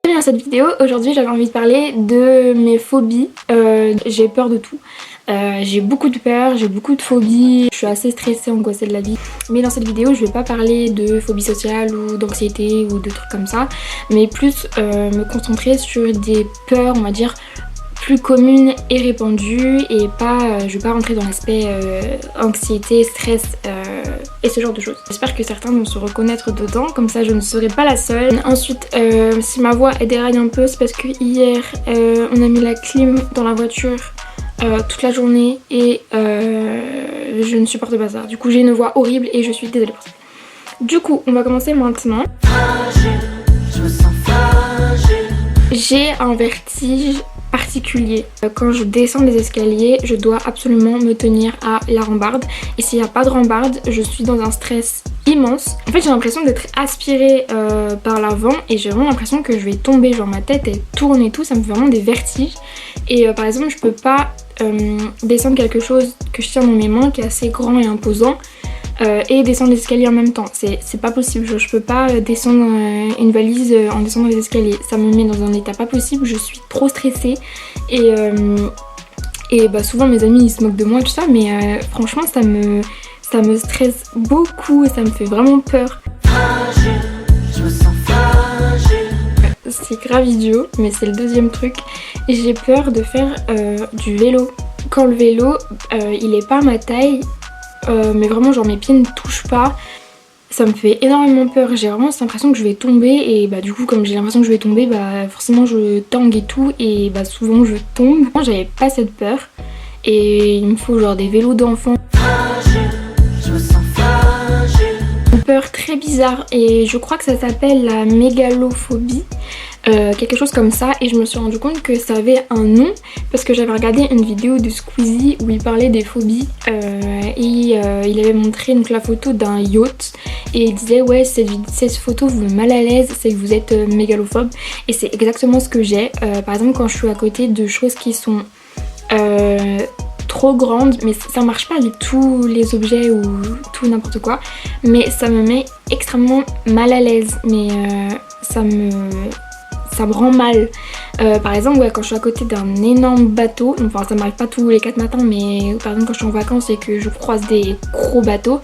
Bienvenue dans cette vidéo. Aujourd'hui j'avais envie de parler de mes phobies. J'ai peur de tout. J'ai beaucoup de peur, j'ai beaucoup de phobies. Je suis assez stressée, angoissée de la vie. Mais dans cette vidéo je vais pas parler de phobie sociale ou d'anxiété ou de trucs comme ça. Mais plus me concentrer sur des peurs, on va dire, plus communes et répandues. Et pas, je vais pas rentrer dans l'aspect anxiété, stress et ce genre de choses. J'espère que certains vont se reconnaître dedans, comme ça je ne serai pas la seule. Ensuite, si ma voix elle déraille un peu, c'est parce que hier on a mis la clim dans la voiture toute la journée et je ne supporte pas ça. Du coup j'ai une voix horrible et je suis désolée pour ça. Du coup on va commencer maintenant. J'ai un vertige particulier. Quand je descends les escaliers, je dois absolument me tenir à la rambarde. Et s'il n'y a pas de rambarde, je suis dans un stress immense. En fait, j'ai l'impression d'être aspirée par l'avant et j'ai vraiment l'impression que je vais tomber. Genre ma tête elle tourne et tout, ça me fait vraiment des vertiges. Et par exemple, je peux pas descendre quelque chose que je tiens dans mes mains qui est assez grand et imposant. Et descendre les escaliers en même temps, c'est pas possible. Je peux pas descendre une valise en descendant les escaliers, ça me met dans un état pas possible, je suis trop stressée et bah souvent mes amis ils se moquent de moi tout ça, mais franchement ça me stresse beaucoup, ça me fait vraiment peur. C'est grave idiot, mais c'est le deuxième truc. J'ai peur de faire du vélo. Quand le vélo il est pas à ma taille, mais vraiment genre mes pieds ne touchent pas, ça me fait énormément peur. J'ai vraiment cette impression que je vais tomber et bah du coup comme j'ai l'impression que je vais tomber, bah forcément je tangue et tout et bah souvent je tombe. Moi j'avais pas cette peur et il me faut genre des vélos d'enfants. Une peur très bizarre et je crois que ça s'appelle la mégalophobie. Quelque chose comme ça, et je me suis rendu compte que ça avait un nom parce que j'avais regardé une vidéo de Squeezie où il parlait des phobies et il avait montré donc la photo d'un yacht et il disait ouais cette photo vous met mal à l'aise, c'est que vous êtes mégalophobe, et c'est exactement ce que j'ai. Par exemple quand je suis à côté de choses qui sont trop grandes, mais ça marche pas avec tous les objets ou tout n'importe quoi, mais ça me met extrêmement mal à l'aise, mais ça me rend mal. Par exemple ouais, quand je suis à côté d'un énorme bateau, enfin ça m'arrive pas tous les 4 matins, mais par exemple quand je suis en vacances et que je croise des gros bateaux,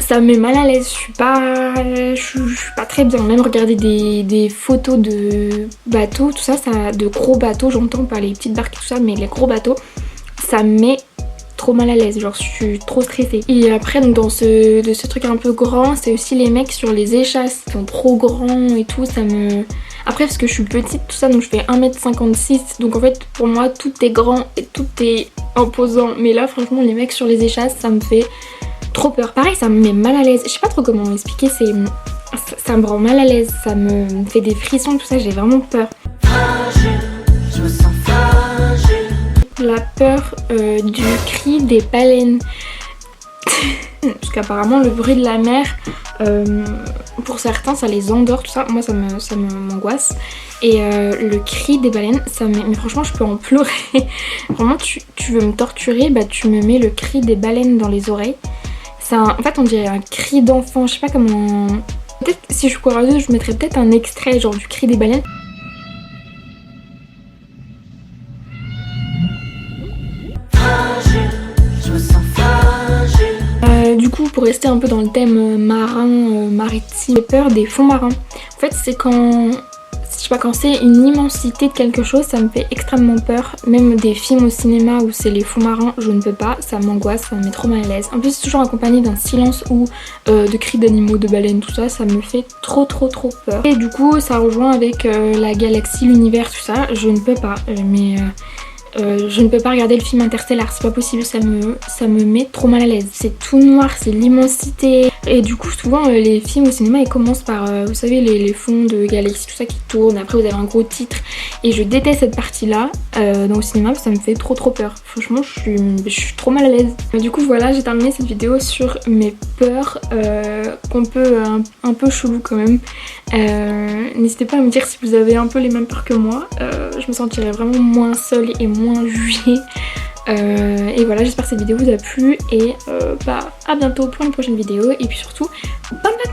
ça me met mal à l'aise, je suis pas très bien. Même regarder des photos de bateaux, tout ça, de gros bateaux, j'entends pas les petites barques et tout ça, mais les gros bateaux, ça me met trop mal à l'aise, genre je suis trop stressée. Et après donc de ce truc un peu grand, c'est aussi les mecs sur les échasses qui sont trop grands et tout, ça me... Après parce que je suis petite tout ça, donc je fais 1m56, donc en fait pour moi tout est grand et tout est imposant, mais là franchement les mecs sur les échasses ça me fait trop peur. Pareil ça me met mal à l'aise, je sais pas trop comment expliquer, ça me rend mal à l'aise, ça me fait des frissons tout ça, j'ai vraiment peur. La peur du cri des baleines. Parce qu'apparemment le bruit de la mer, pour certains ça les endort tout ça, moi ça m'angoisse. Et le cri des baleines, mais franchement je peux en pleurer. Vraiment tu veux me torturer, bah tu me mets le cri des baleines dans les oreilles. En fait on dirait un cri d'enfant, je sais pas comment... Peut-être si je suis courageuse je mettrais peut-être un extrait genre du cri des baleines. Du coup pour rester un peu dans le thème marin, maritime, j'ai peur des fonds marins. En fait c'est quand c'est une immensité de quelque chose, ça me fait extrêmement peur. Même des films au cinéma où c'est les fonds marins, je ne peux pas, ça m'angoisse, ça me met trop mal à l'aise. En plus c'est toujours accompagné d'un silence ou de cris d'animaux, de baleines, tout ça, ça me fait trop peur. Et du coup ça rejoint avec la galaxie, l'univers, tout ça, je ne peux pas, je ne peux pas regarder le film Interstellar, c'est pas possible, ça me met trop mal à l'aise. C'est tout noir, c'est l'immensité. Et du coup souvent les films au cinéma ils commencent par vous savez les fonds de galaxie tout ça qui tournent, après vous avez un gros titre et je déteste cette partie là dans le cinéma parce que ça me fait trop peur. Franchement je suis trop mal à l'aise. Du coup voilà, j'ai terminé cette vidéo sur mes peurs qu'on peut un peu chelou quand même. N'hésitez pas à me dire si vous avez un peu les mêmes peurs que moi, je me sentirais vraiment moins seule et moins jugée. Et voilà, j'espère que cette vidéo vous a plu et à bientôt pour une prochaine vidéo et puis surtout bonne vacances.